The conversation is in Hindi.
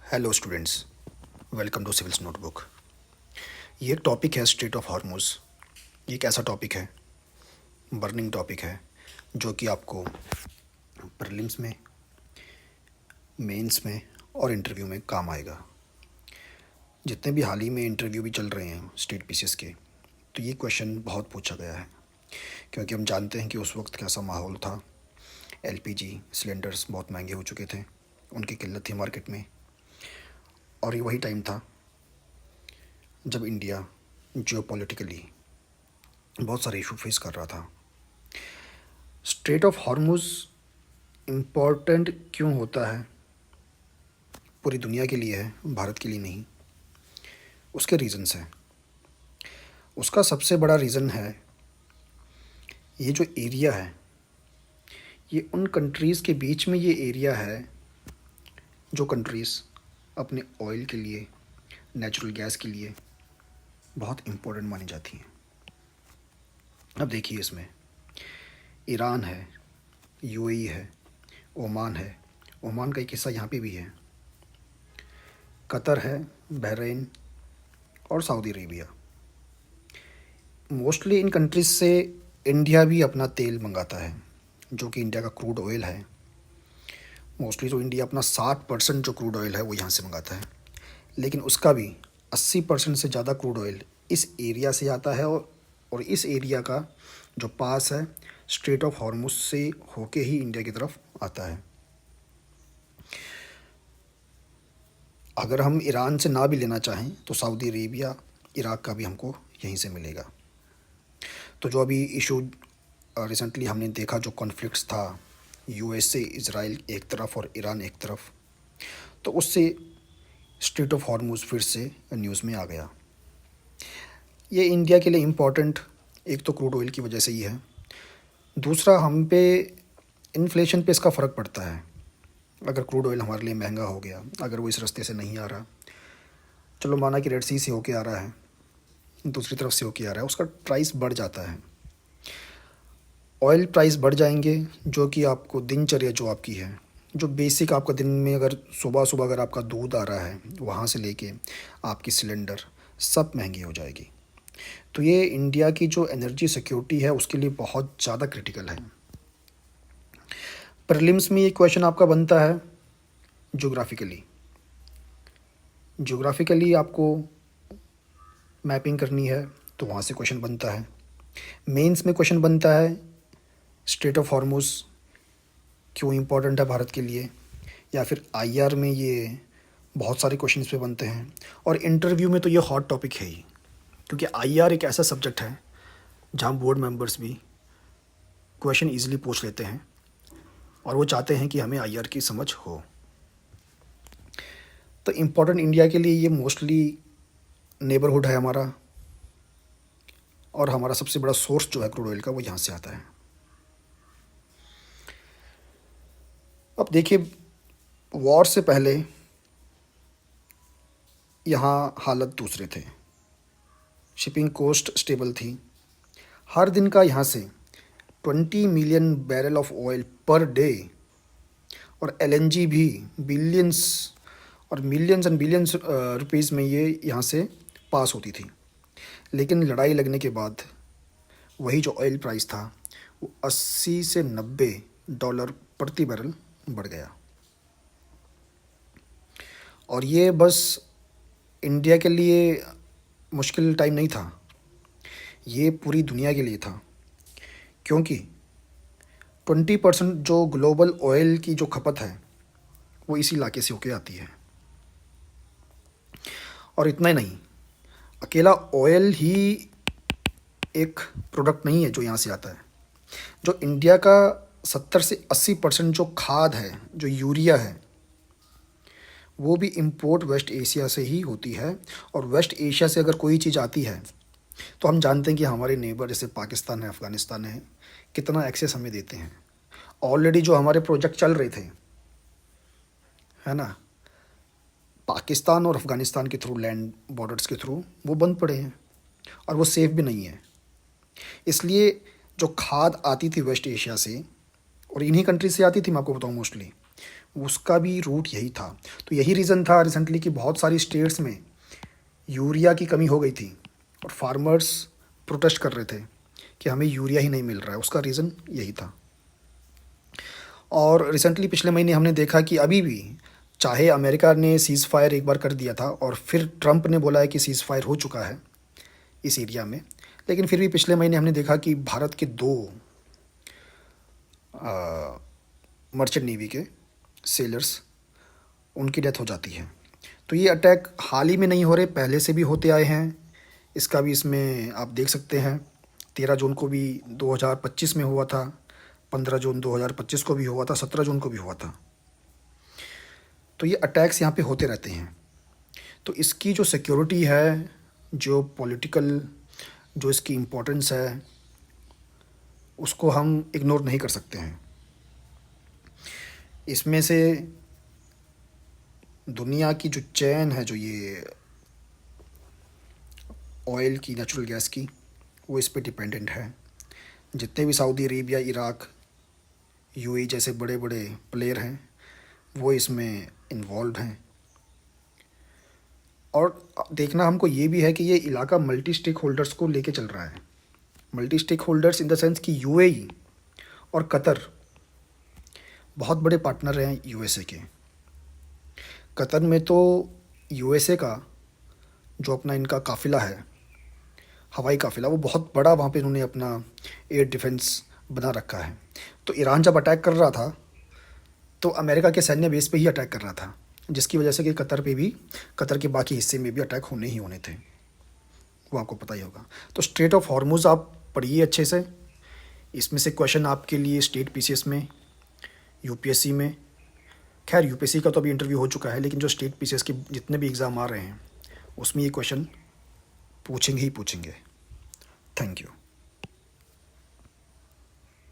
Hello students, welcome to civils notebook. ये एक टॉपिक है स्ट्रेट ऑफ हॉर्मुज। ये एक ऐसा टॉपिक है, बर्निंग टॉपिक है, जो कि आपको प्रीलिम्स में, मेंस में और इंटरव्यू में काम आएगा। जितने भी हाल ही में इंटरव्यू भी चल रहे हैं स्टेट पीसीएस के, तो ये क्वेश्चन बहुत पूछा गया है, क्योंकि हम जानते हैं कि उस वक्त कैसा माहौल था। एलपीजी सिलेंडर्स बहुत महंगे हो चुके थे, उनकी किल्लत थी मार्केट में, और ये वही टाइम था जब इंडिया जियोपॉलिटिकली बहुत सारे इशू फेस कर रहा था। स्ट्रेट ऑफ हॉर्मुज इम्पॉर्टेंट क्यों होता है? पूरी दुनिया के लिए है, भारत के लिए नहीं। उसके रीज़न्स हैं। उसका सबसे बड़ा रीज़न है, ये जो एरिया है, ये उन कंट्रीज़ के बीच में ये एरिया है जो कंट्रीज़ अपने ऑयल के लिए, नेचुरल गैस के लिए बहुत इम्पोर्टेंट मानी जाती हैं। अब देखिए, इसमें ईरान है, यूएई है, ओमान है। ओमान का एक हिस्सा यहाँ पे भी है। कतर है, बहरीन और Saudi Arabia. Mostly in countries से इंडिया भी अपना तेल मंगाता है, जो कि इंडिया का क्रूड ऑयल है। मोस्टली तो इंडिया अपना 60% जो क्रूड ऑयल है वो यहाँ से मंगाता है, लेकिन उसका भी 80% से ज़्यादा क्रूड ऑयल इस एरिया से आता है। और इस एरिया का जो पास है, स्ट्रेट ऑफ हॉर्मुज से होके ही इंडिया की तरफ आता है। अगर हम ईरान से ना भी लेना चाहें तो सऊदी अरेबिया, इराक़ का भी हमको यहीं से मिलेगा। तो जो अभी इशू रिसेंटली हमने देखा, जो कॉन्फ्लिक्ट्स था यूएस से इज़राइल एक तरफ और ईरान एक तरफ, तो उससे स्ट्रेट ऑफ हॉर्मुज फिर से न्यूज़ में आ गया। ये इंडिया के लिए इम्पॉर्टेंट एक तो क्रूड ऑयल की वजह से ही है, दूसरा हम पे इन्फ्लेशन पे इसका फ़र्क पड़ता है। अगर क्रूड ऑयल हमारे लिए महंगा हो गया, अगर वो इस रास्ते से नहीं आ रहा, चलो माना कि रेड सी से होके आ रहा है, दूसरी तरफ से होके आ रहा है, उसका प्राइस बढ़ जाता है। ऑयल प्राइस बढ़ जाएंगे, जो कि आपको दिनचर्या जो आपकी है, जो बेसिक आपका दिन में, अगर सुबह सुबह अगर आपका दूध आ रहा है, वहाँ से लेके आपकी सिलेंडर सब महंगी हो जाएगी। तो ये इंडिया की जो एनर्जी सिक्योरिटी है उसके लिए बहुत ज़्यादा क्रिटिकल है। प्रीलिम्स में ये क्वेश्चन आपका बनता है जोग्राफिकली आपको मैपिंग करनी है, तो वहाँ से क्वेश्चन बनता है। मेंस में क्वेश्चन बनता है स्ट्रेट ऑफ हॉर्मुज क्यों इम्पोर्टेंट है भारत के लिए, या फिर आईआर में ये बहुत सारे क्वेश्चन इस पे बनते हैं। और इंटरव्यू में तो ये हॉट टॉपिक है ही, क्योंकि आईआर एक ऐसा सब्जेक्ट है जहाँ बोर्ड मेंबर्स भी क्वेश्चन ईजिली पूछ लेते हैं, और वो चाहते हैं कि हमें आईआर की समझ हो। तो इम्पोर्टेंट इंडिया के लिए ये मोस्टली नेबरहुड है हमारा, और हमारा सबसे बड़ा सोर्स जो है क्रूड ऑयल का, वो यहाँ से आता है। अब देखिए, वॉर से पहले यहाँ हालत दूसरे थे। शिपिंग कॉस्ट स्टेबल थी। हर दिन का यहाँ से 20 million barrel of oil per day, और एलएनजी भी बिलियंस और मिलियंस एंड बिलियंस रुपीज़ में ये यहाँ से पास होती थी। लेकिन लड़ाई लगने के बाद वही जो ऑयल प्राइस था वो 80 से $90 प्रति बैरल बढ़ गया। और ये बस इंडिया के लिए मुश्किल टाइम नहीं था, ये पूरी दुनिया के लिए था, क्योंकि 20% जो ग्लोबल ऑयल की जो खपत है वो इसी इलाके से होके आती है। और इतना ही नहीं, अकेला ऑयल ही एक प्रोडक्ट नहीं है जो यहाँ से आता है। जो इंडिया का 70 से 80% जो खाद है, जो यूरिया है, वो भी इंपोर्ट वेस्ट एशिया से ही होती है। और वेस्ट एशिया से अगर कोई चीज़ आती है तो हम जानते हैं कि हमारे नेबर जैसे पाकिस्तान है, अफ़गानिस्तान है, कितना एक्सेस हमें देते हैं। ऑलरेडी जो हमारे प्रोजेक्ट चल रहे थे, है ना, पाकिस्तान और अफ़गानिस्तान के थ्रू, लैंड बॉर्डर्स के थ्रू, वो बंद पड़े हैं और वो सेफ़ भी नहीं है। इसलिए जो खाद आती थी वेस्ट एशिया से, और इन्हीं कंट्री से आती थी, मैं आपको बताऊँ मोस्टली, उसका भी रूट यही था। तो यही रीज़न था रिसेंटली कि बहुत सारी स्टेट्स में यूरिया की कमी हो गई थी और फार्मर्स प्रोटेस्ट कर रहे थे कि हमें यूरिया ही नहीं मिल रहा है। उसका रीज़न यही था। और रिसेंटली पिछले महीने हमने देखा कि अभी भी, चाहे अमेरिका ने सीज़ फायर एक बार कर दिया था और फिर ट्रंप ने बोला है कि सीज़ फायर हो चुका है इस एरिया में, लेकिन फिर भी पिछले महीने हमने देखा कि भारत के 2 मर्चेंट नेवी के सेलर्स, उनकी डेथ हो जाती है। तो ये अटैक हाल ही में नहीं हो रहे, पहले से भी होते आए हैं। इसका भी इसमें आप देख सकते हैं 13 जून को भी 2025 में हुआ था, 15 जून 2025 को भी हुआ था, 17 जून को भी हुआ था। तो ये अटैक्स यहाँ पे होते रहते हैं। तो इसकी जो सिक्योरिटी है, जो पॉलिटिकल, जो इसकी इम्पोर्टेंस है, उसको हम इग्नोर नहीं कर सकते हैं। इसमें से दुनिया की जो चैन है, जो ये ऑयल की, नेचुरल गैस की, वो इस पे डिपेंडेंट है। जितने भी सऊदी अरेबिया, इराक, यूएई जैसे बड़े बड़े प्लेयर हैं, वो इसमें इन्वॉल्व हैं। और देखना हमको ये भी है कि ये इलाका मल्टी स्टेक होल्डर्स को लेके चल रहा है। Multi stakeholders in the sense कि यूएई और कतर बहुत बड़े पार्टनर हैं यूएसए के। कतर में तो यूएसए का जो अपना इनका काफ़िला है, हवाई काफ़िला, वो बहुत बड़ा, वहाँ पे इन्होंने अपना एयर डिफेंस बना रखा है। तो ईरान जब अटैक कर रहा था तो अमेरिका के सैन्य बेस पे ही अटैक कर रहा था, जिसकी वजह से कि कतर पे भी, कतर के बाकी हिस्से में भी अटैक होने ही होने थे, वो आपको पता ही होगा। तो स्ट्रेट ऑफ हॉर्मुज़ आप पढ़िए अच्छे से। इसमें से क्वेश्चन आपके लिए स्टेट पीसीएस में, यूपीएससी में, खैर यूपीएससी का तो अभी इंटरव्यू हो चुका है, लेकिन जो स्टेट पीसीएस के जितने भी एग्ज़ाम आ रहे हैं उसमें ये क्वेश्चन पूछेंगे ही पूछेंगे।